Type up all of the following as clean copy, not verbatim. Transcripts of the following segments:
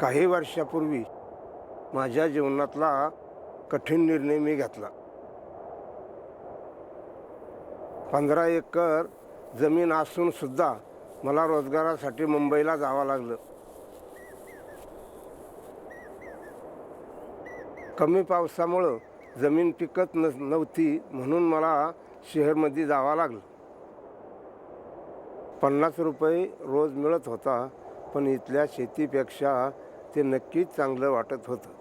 काही वर्षापूर्वी माझ्या जीवनातला कठीण निर्णय मी घेतला. 15 एकर जमीन असून सुद्धा मला रोजगारासाठी मुंबईला जावं लागलं. कमी पावसामुळं जमीन पिकत नव्हती म्हणून मला शहरामध्ये जावं लागलं. 50 रुपये रोज मिळत होता, पण इथल्या शेतीपेक्षा ते नक्कीच चांगलं वाटत होतं.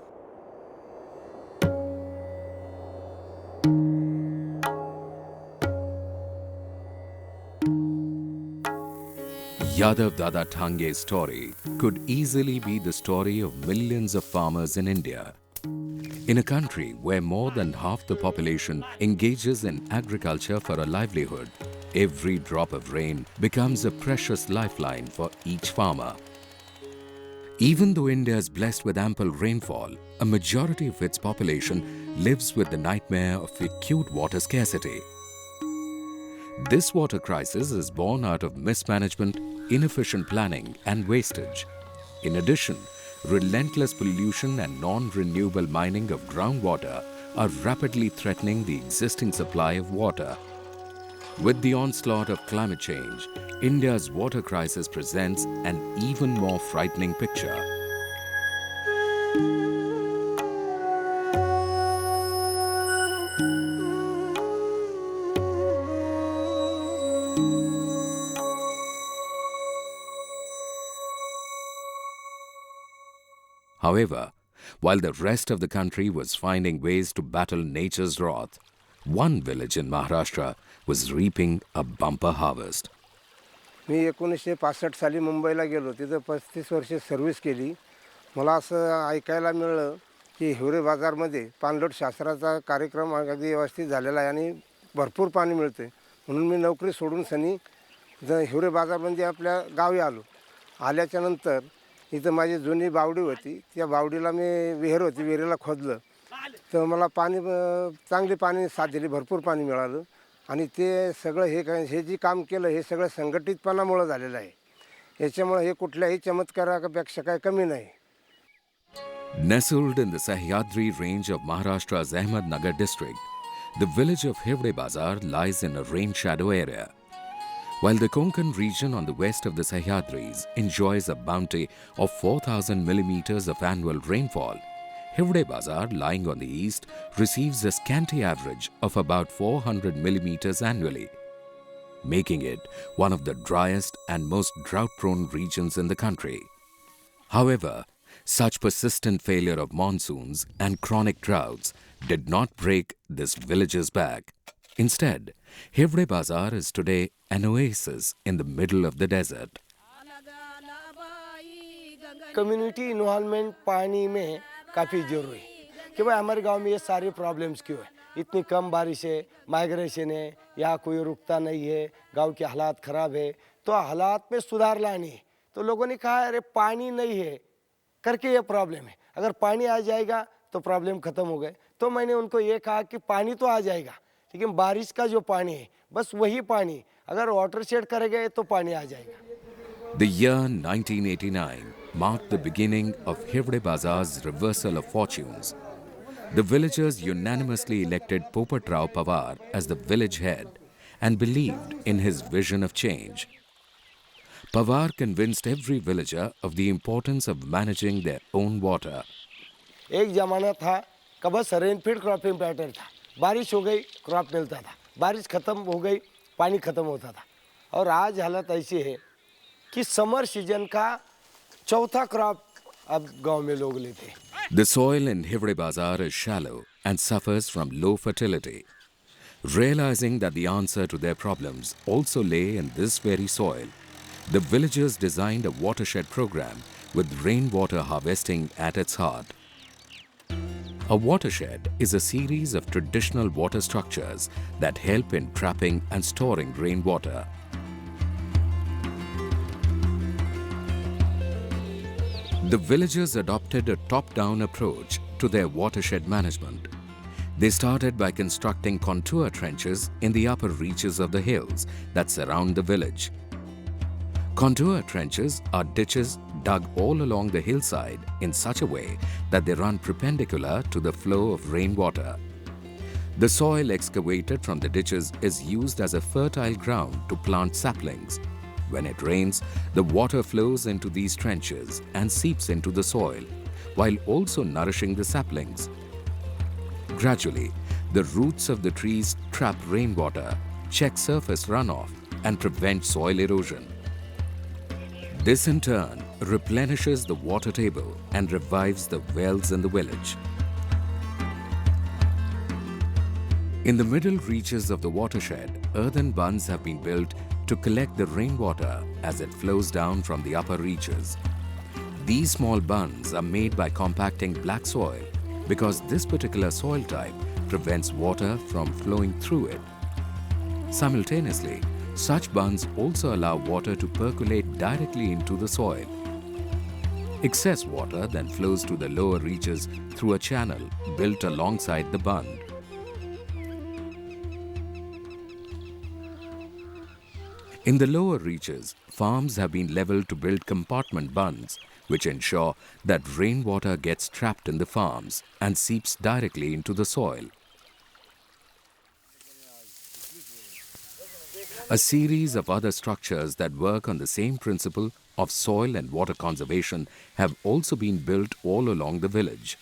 Yadav Dada Thange's story could easily be the story of millions of farmers in India. In a country where more than half the population engages in agriculture for a livelihood, every drop of rain becomes a precious lifeline for each farmer. Even though India is blessed with ample rainfall, a majority of its population lives with the nightmare of acute water scarcity. This water crisis is born out of mismanagement, inefficient planning and wastage. In addition, relentless pollution and non-renewable mining of groundwater are rapidly threatening the existing supply of water. With the onslaught of climate change, India's water crisis presents an even more frightening picture. However, while the rest of the country was finding ways to battle nature's wrath, one village in Maharashtra was reaping a bumper harvest. मी 1965 साली मुंबईला गेलो. तिथं 35 वर्षे service केली. मला असं ऐकायला मिळालं की हिवरे बाजारमध्ये पाणलोट शास्त्राचा कार्यक्रम अगदी व्यवस्थित झालेला आहे आणि भरपूर पाणी मिळते. म्हणून मी नोकरी सोडून सनी हिवरे बाजारमध्ये आपल्या गावी आलो. आल्याच्यानंतर इथं माझी जुनी बावडी होती. त्या बावडीला मी विहीर होती, विहिरीला खोदलं तर मला पाणी चांगली पाणी साथ दिली, भरपूर पाणी मिळालं. आणि ते सगळं हे जे काम केलं हे सगळं संघटितपणामुळे झालेलं आहे. याच्यामुळे हे कुठल्याही चमत्कारापेक्षा काही कमी नाही. Nestled in the Sahyadri range of Maharashtra's Ahmednagar district, the village of Hivre Bazar lies in a rain shadow area. While the Konkan region on the west of the Sahyadris enjoys a bounty of 4,000 millimeters of annual rainfall, Hivre Bazar, lying on the east, receives a scanty average of about 400 millimeters annually, making it one of the driest and most drought-prone regions in the country. However, such persistent failure of monsoons and chronic droughts did not break this village's back. Instead, Hivre Bazar is today an oasis in the middle of the desert. Community involvement पानी में काफ़ी ज़रूरी है कि भाई हमारे गांव में ये सारे प्रॉब्लम्स क्यों है. इतनी कम बारिश है, माइग्रेशन है, यहाँ कोई रुकता नहीं है, गांव के हालात ख़राब है. तो हालात में सुधार लानी है. तो लोगों ने कहा अरे पानी नहीं है करके ये प्रॉब्लम है. अगर पानी आ जाएगा तो प्रॉब्लम ख़त्म हो गए. तो मैंने उनको ये कहा कि पानी तो आ जाएगा, लेकिन बारिश का जो पानी है बस वही पानी अगर वाटर शेड करेंगे तो पानी आ जाएगा. The year 1989 marked the beginning of Hivre Bazar's reversal of fortunes. The villagers unanimously elected Popat Rao Pawar as the village head and believed in his vision of change. Pawar convinced every villager of the importance of managing their own water. एक ज़माना था कि बस रेनफीड cropping pattern था. बारिश हो गई crop मिलता था, बारिश ख़त्म हो गई पानी ख़त्म होता था. और आज हालत ऐसी है कि समर सीजन का चौथा क्रॉप अब गांव में लोग लेते हैं. The soil in Hivre Bazar is shallow and suffers from low fertility. Realizing that the answer to their problems also lay in this very soil, the villagers designed a watershed program with rainwater harvesting at its heart. A watershed is a series of traditional water structures that help in trapping and storing rainwater. The villagers adopted a top-down approach to their watershed management. They started by constructing contour trenches in the upper reaches of the hills that surround the village. Contour trenches are ditches dug all along the hillside in such a way that they run perpendicular to the flow of rainwater. The soil excavated from the ditches is used as a fertile ground to plant saplings. When it rains, the water flows into these trenches and seeps into the soil, while also nourishing the saplings. Gradually, the roots of the trees trap rainwater, check surface runoff, and prevent soil erosion. This in turn replenishes the water table and revives the wells in the village. In the middle reaches of the watershed, earthen bunds have been built to collect the rainwater as it flows down from the upper reaches. These small bunds are made by compacting black soil because this particular soil type prevents water from flowing through it. Simultaneously, such bunds also allow water to percolate directly into the soil. Excess water then flows to the lower reaches through a channel built alongside the bund. In the lower reaches, farms have been leveled to build compartment bunds, which ensure that rainwater gets trapped in the farms and seeps directly into the soil. A series of other structures that work on the same principle of soil and water conservation have also been built all along the village.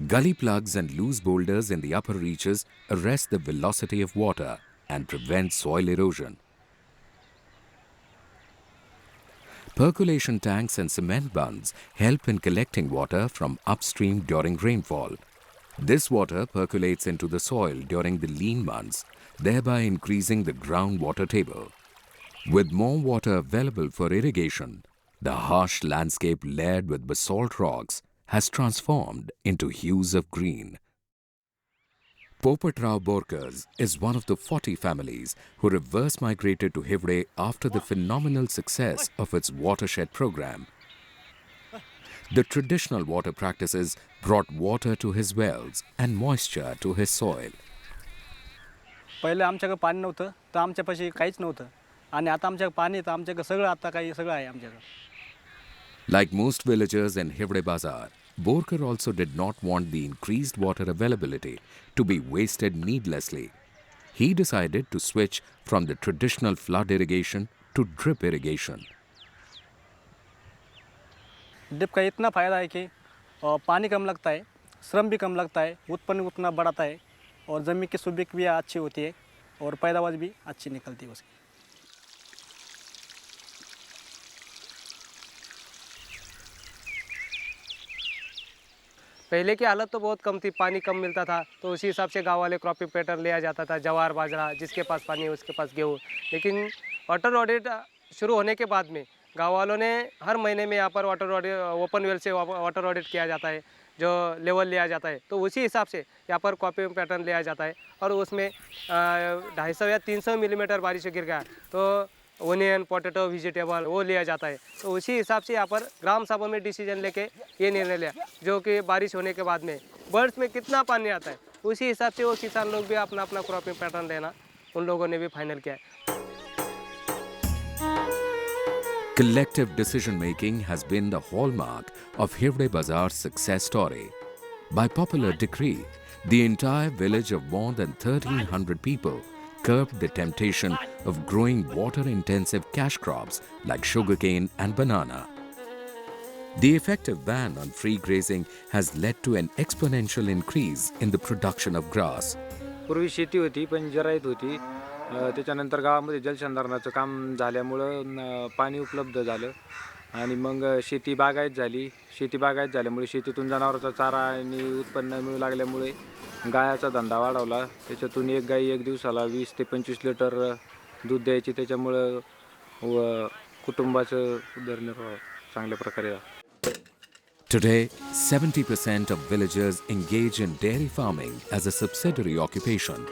Gully plugs and loose boulders in the upper reaches arrest the velocity of water and prevent soil erosion. Percolation tanks and cement bunds help in collecting water from upstream during rainfall. This water percolates into the soil during the lean months, thereby increasing the groundwater table. With more water available for irrigation, the harsh landscape layered with basalt rocks has transformed into hues of green. Popatrao Borkers is one of the 40 families who reverse migrated to Hivre after the phenomenal success of its watershed program. The traditional water practices brought water to his wells and moisture to his soil. पहिले आमच्याकडे पाणी नव्हतं तर आमच्यापाशी काहीच नव्हतं आणि आता आमच्याकडे पाणी तर आमच्याकडे सगळं आता काही सगळं आहे आमच्याकडे. Like most villagers in Hivre Bazar, Borkar also did not want the increased water availability to be wasted needlessly. He decided to switch from the traditional flood irrigation to drip irrigation. Drip का इतना फ़ायदा है कि पानी कम लगता है, श्रम भी कम लगता है, उत्पन्न उतना बढ़ाता है और ज़मीन की सुबह भी अच्छी होती है और पैदावार भी अच्छी निकलती है उसकी. पहले की हालत तो बहुत कम थी, पानी कम मिलता था तो उसी हिसाब से गांव वाले क्रॉपिंग पैटर्न लिया जाता था, जवार बाजरा, जिसके पास पानी है उसके पास गेहूँ. लेकिन वाटर ऑडिट शुरू होने के बाद में गांव वालों ने हर महीने में यहाँ पर वाटर ऑडिट, ओपन वेल से वाटर ऑडिट किया जाता है, जो लेवल लिया जाता है, तो उसी हिसाब से यहाँ पर क्रॉपिंग पैटर्न लिया जाता है. और उसमें 250 या 300 मिलीमीटर बारिश गिर गया तो ओनियन, पोटैटो, वेजिटेबल वो लिया जाता है. तो उसी हिसाब से यहाँ पर ग्राम सभा में डिसीजन लेके ये निर्णय लिया, जो कि बारिश होने के बाद में बर्ड्स में कितना पानी आता है उसी हिसाब से वो किसान लोग भी अपना अपना क्रॉपिंग पैटर्न लेना उन लोगों ने भी फाइनल किया है. Collective decision-making has been the hallmark of Hivre Bazar's success story. By popular decree, the entire village of more than 1,300 people curbed the temptation of growing water-intensive cash crops like sugarcane and banana. The effective ban on free grazing has led to an exponential increase in the production of grass. पूर्वी शेती होती पण जरायत होती. त्याच्यानंतर गावामध्ये जलसंधारणाचं काम झाल्यामुळं पाणी उपलब्ध झालं आणि मग शेती बागायत झाली. शेती बागायत झाल्यामुळे शेतीतून जनावरांचा चारा आणि उत्पन्न मिळू लागल्यामुळे गायाचा धंदा वाढवला. त्याच्यातून एक गाई एक दिवसाला 20 ते 25 लिटर दूध द्यायची. त्याच्यामुळं कुटुंबाचं उदरनिर्वाह चांगल्या प्रकारे झाला. Today, 70% of villagers engage in dairy farming as a subsidiary occupation,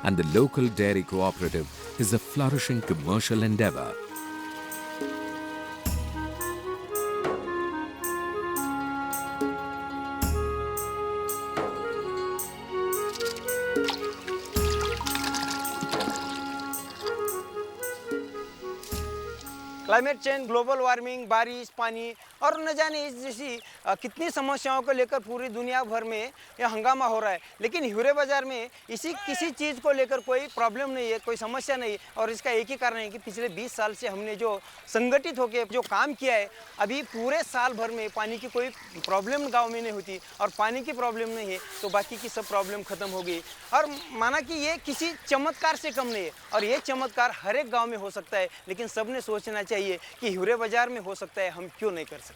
and the local dairy cooperative is a flourishing commercial endeavor. Climate change, global warming, बारिश, पानी और न जाने इस जैसी कितनी समस्याओं को लेकर पूरी दुनिया भर में यह हंगामा हो रहा है। लेकिन हिवरे बाज़ार में किसी चीज़ को लेकर कोई प्रॉब्लम नहीं है, कोई समस्या नहीं है। और इसका एक ही कारण है कि पिछले 20 साल से हमने जो संगठित होकर जो काम किया है, अभी पूरे साल भर में पानी की कोई प्रॉब्लम गाँव में नहीं होती। और पानी की प्रॉब्लम नहीं है तो बाकी की सब प्रॉब्लम ख़त्म हो गई। और माना कि ये किसी चमत्कार से कम नहीं है, और ये चमत्कार हर एक गाँव में हो सकता है। लेकिन सबने सोचना चाहिए कि हिवरे बाज़ार में हो सकता है, हम क्यों नहीं कर सकते।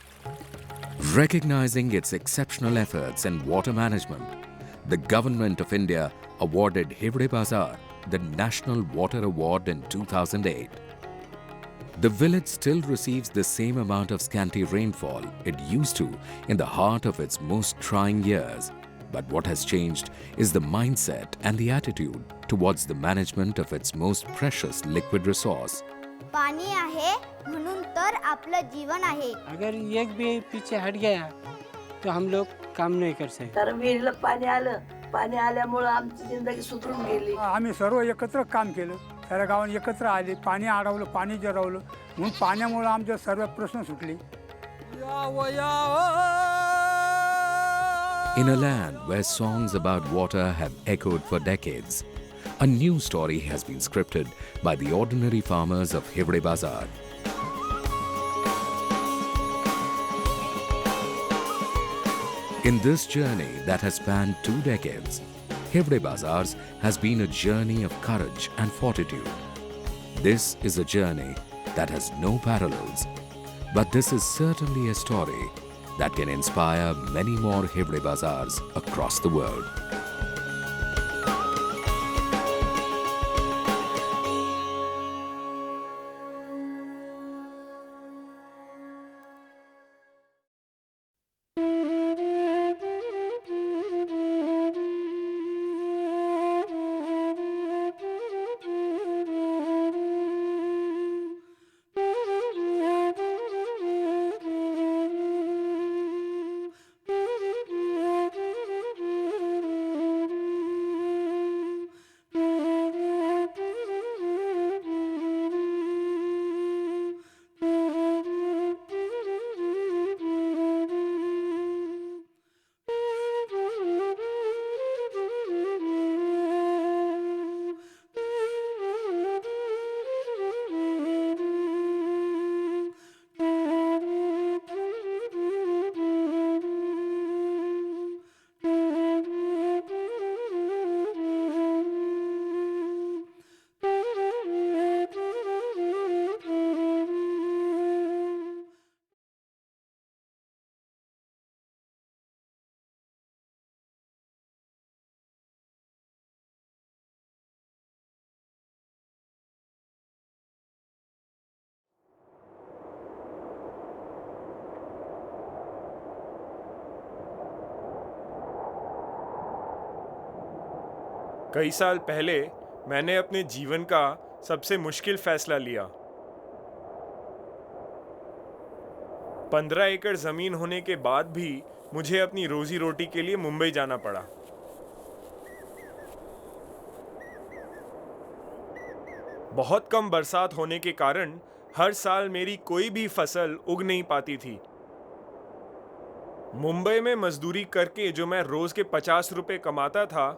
Recognizing its exceptional efforts in water management, the Government of India awarded Hivre Bazar the National Water Award in 2008. The village still receives the same amount of scanty rainfall it used to in the heart of its most trying years. But what has changed is the mindset and the attitude towards the management of its most precious liquid resource. पाणी आहे म्हणून तर आपलं जीवन आहे. अगर एक भी पीछे हट गया तो हम लोग काम नहीं कर सकते. तर विहिरीला पाणी आलं, पाणी आल्यामुळं आमची जिंदगी सुधरून गेली. आम्ही सर्व एकत्र काम केलं, साऱ्या गावाने एकत्र आले, पाणी अडवलं, पाणी जिरवलं, म्हणून पाण्यामुळे आमचे सर्व प्रश्न सुटले. In a land where songs about water have echoed for decades, a new story has been scripted by the ordinary farmers of Hivre Bazar. In this journey that has spanned 2 decades, Hivre Bazars has been a journey of courage and fortitude. This is a journey that has no parallels, but this is certainly a story that can inspire many more Hivre Bazars across the world. कई साल पहले मैंने अपने जीवन का सबसे मुश्किल फैसला लिया। 15 एकड़ ज़मीन होने के बाद भी मुझे अपनी रोजी रोटी के लिए मुंबई जाना पड़ा। बहुत कम बरसात होने के कारण हर साल मेरी कोई भी फसल उग नहीं पाती थी। मुंबई में मजदूरी करके जो मैं रोज़ के 50 रुपए कमाता था,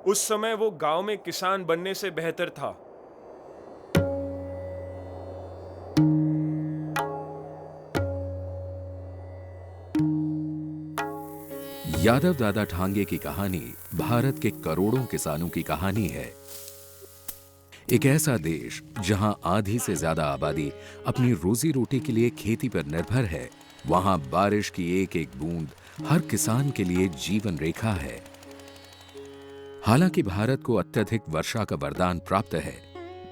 उस समय वो गांव में किसान बनने से बेहतर था। यादव दादा ठांगे की कहानी भारत के करोड़ों किसानों की कहानी है। एक ऐसा देश जहां आधी से ज्यादा आबादी अपनी रोजी रोटी के लिए खेती पर निर्भर है, वहां बारिश की एक एक बूंद हर किसान के लिए जीवन रेखा है। हालांकि भारत को अत्यधिक वर्षा का वरदान प्राप्त है,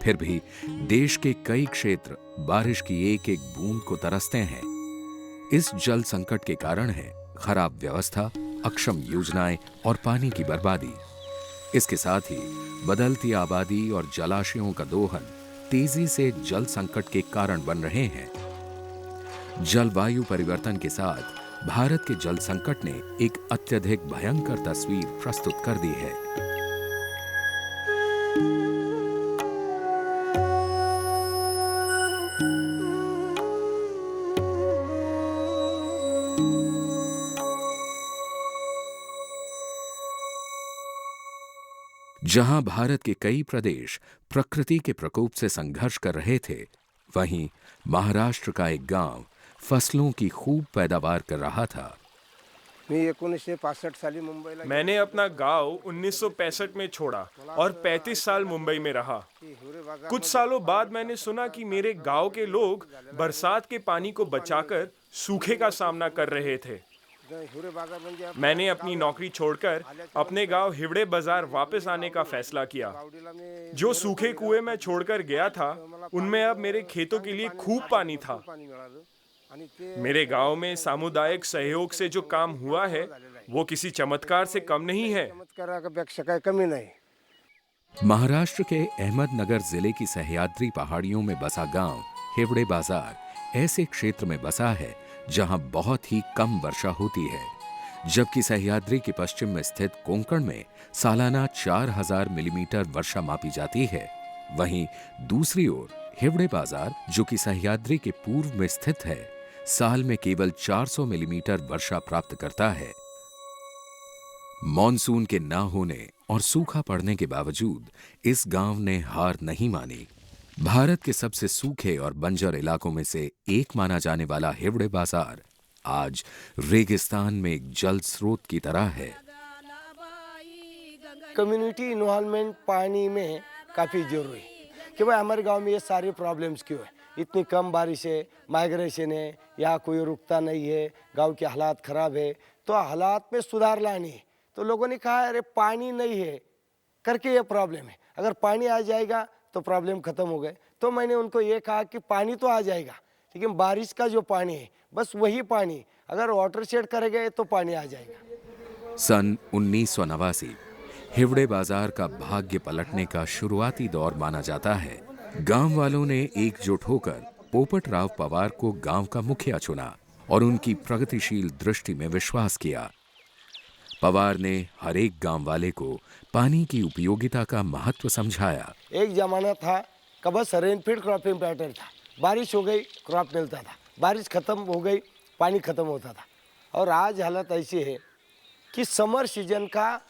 फिर भी देश के कई क्षेत्र बारिश की एक एक बूंद को तरसते हैं। इस जल संकट के कारण है खराब व्यवस्था, अक्षम योजनाएं और पानी की बर्बादी। इसके साथ ही बदलती आबादी और जलाशयों का दोहन तेजी से जल संकट के कारण बन रहे हैं। जलवायु परिवर्तन के साथ भारत के जल संकट ने एक अत्यधिक भयंकर तस्वीर प्रस्तुत कर दी है। जहां भारत के कई प्रदेश प्रकृति के प्रकोप से संघर्ष कर रहे थे, वहीं महाराष्ट्र का एक गांव फसलों की खूब पैदावार कर रहा था। मी 1965 साली मुंबईला मैंने अपना गांव 1965 में छोड़ा और 35 साल मुंबई में रहा। कुछ सालों बाद मैंने सुना कि मेरे गांव के लोग बरसात के पानी को बचाकर सूखे का सामना कर रहे थे। मैंने अपनी नौकरी छोड़कर अपने गांव हिवड़े बाजार वापस आने का फैसला किया। जो सूखे कुएं मैं छोड़कर गया था, उनमें अब मेरे खेतों के लिए खूब पानी था। मेरे गांव में सामुदायिक सहयोग से जो काम हुआ है, वो किसी चमत्कार से कम नहीं है। चमत्कारापेक्षा काही कमी नाही। महाराष्ट्र के अहमदनगर जिले की सह्याद्री पहाड़ियों में बसा गांव हिवड़े बाजार ऐसे क्षेत्र में बसा है जहां बहुत ही कम वर्षा होती है, जबकि सह्याद्री के पश्चिम में स्थित कोंकण में सालाना 4000 मिलीमीटर वर्षा मापी जाती है। वहीं दूसरी ओर हिवड़े बाजार, जो कि सह्याद्री के पूर्व में स्थित है, साल में केवल 400 मिलीमीटर वर्षा प्राप्त करता है। मॉनसून के ना होने और सूखा पड़ने के बावजूद इस गांव ने हार नहीं मानी। भारत के सबसे सूखे और बंजर इलाकों में से एक माना जाने वाला हिवड़े बाजार आज रेगिस्तान में एक जल स्रोत की तरह है। कम्युनिटी इन्वॉल्वमेंट पानी में काफ़ी जरूरी है कि भाई हमारे गांव में ये सारी प्रॉब्लम्स क्यों है। इतनी कम बारिश है, माइग्रेशन है, यहाँ कोई रुकता नहीं है, गांव के हालात ख़राब है, तो हालात में सुधार लानी है। तो लोगों ने कहा अरे पानी नहीं है करके ये प्रॉब्लम है, अगर पानी आ जाएगा तो प्रॉब्लम ख़त्म हो गए। तो मैंने उनको ये कहा कि पानी तो आ जाएगा, लेकिन बारिश का जो पानी है बस वही पानी अगर वाटर शेड करेंगे तो पानी आ जाएगा। सन 1989 हिवड़े बाजार का भाग्य पलटने का शुरुआती दौर माना जाता है। गांव वालों ने एकजुट होकर पोपट राव पवार को गांव का मुखिया चुना और उनकी प्रगतिशील दृष्टि में विश्वास किया। पवार ने हर एक गांव वाले को पानी की उपयोगिता का महत्व समझाया। एक जमाना था कि बस रेनफीड क्रॉपिंग पैटर्न था, बारिश हो गई क्रॉप मिलता था, बारिश खत्म हो गई पानी खत्म होता था। और आज हालत ऐसी है कि समर सीजन का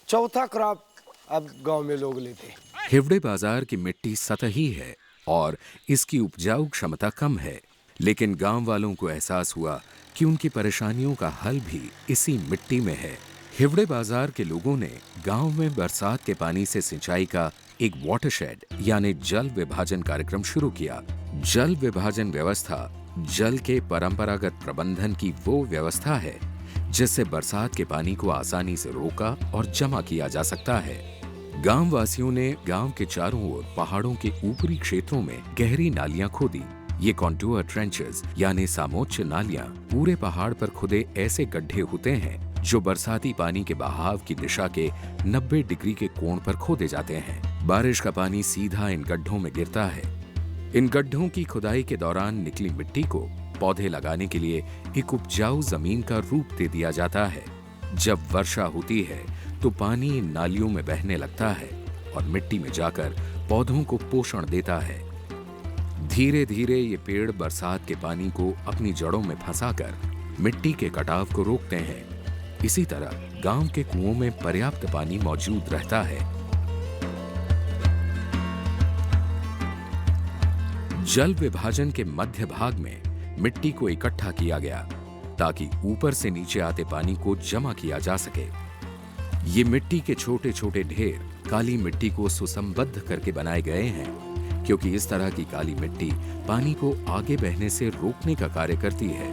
चौथा क्रॉप अब गांव में लोग लेते हैं। हिवड़े बाजार की मिट्टी सतही है और इसकी उपजाऊ क्षमता कम है, लेकिन गांव वालों को एहसास हुआ कि उनकी परेशानियों का हल भी इसी मिट्टी में है। हिवड़े बाजार के लोगों ने गांव में बरसात के पानी से सिंचाई का एक वाटरशेड यानी जल विभाजन कार्यक्रम शुरू किया। जल विभाजन व्यवस्था जल के परंपरागत प्रबंधन की वो व्यवस्था है जिससे बरसात के पानी को आसानी से रोका और जमा किया जा सकता है। गांव वासियों ने गांव के चारों ओर पहाड़ों के ऊपरी क्षेत्रों में गहरी नालियां खोदी। ये कॉन्टूर ट्रेंचेस यानी सामोच्च नालियां पूरे पहाड़ पर खुदे ऐसे गड्ढे होते हैं जो बरसाती पानी के बहाव की दिशा के 90 डिग्री के कोण पर खोदे जाते हैं। बारिश का पानी सीधा इन गड्ढों में गिरता है। इन गड्ढों की खुदाई के दौरान निकली मिट्टी को पौधे लगाने के लिए एक उपजाऊ जमीन का रूप दे दिया जाता है। जब वर्षा होती है तो पानी इन नालियों में बहने लगता है और मिट्टी में जाकर पौधों को पोषण देता है। धीरे धीरे ये पेड़ बरसात के पानी को अपनी जड़ों में फंसाकर मिट्टी के कटाव को रोकते हैं। इसी तरह गांव के कुओं में पर्याप्त पानी मौजूद रहता है। जल विभाजन के मध्य भाग में मिट्टी को इकट्ठा किया गया ताकि ऊपर से नीचे आते पानी को जमा किया जा सके। ये मिट्टी के छोटे छोटे ढेर काली मिट्टी को सुसंबद्ध करके बनाए गए हैं, क्योंकि इस तरह की काली मिट्टी पानी को आगे बहने से रोकने का कार्य करती है।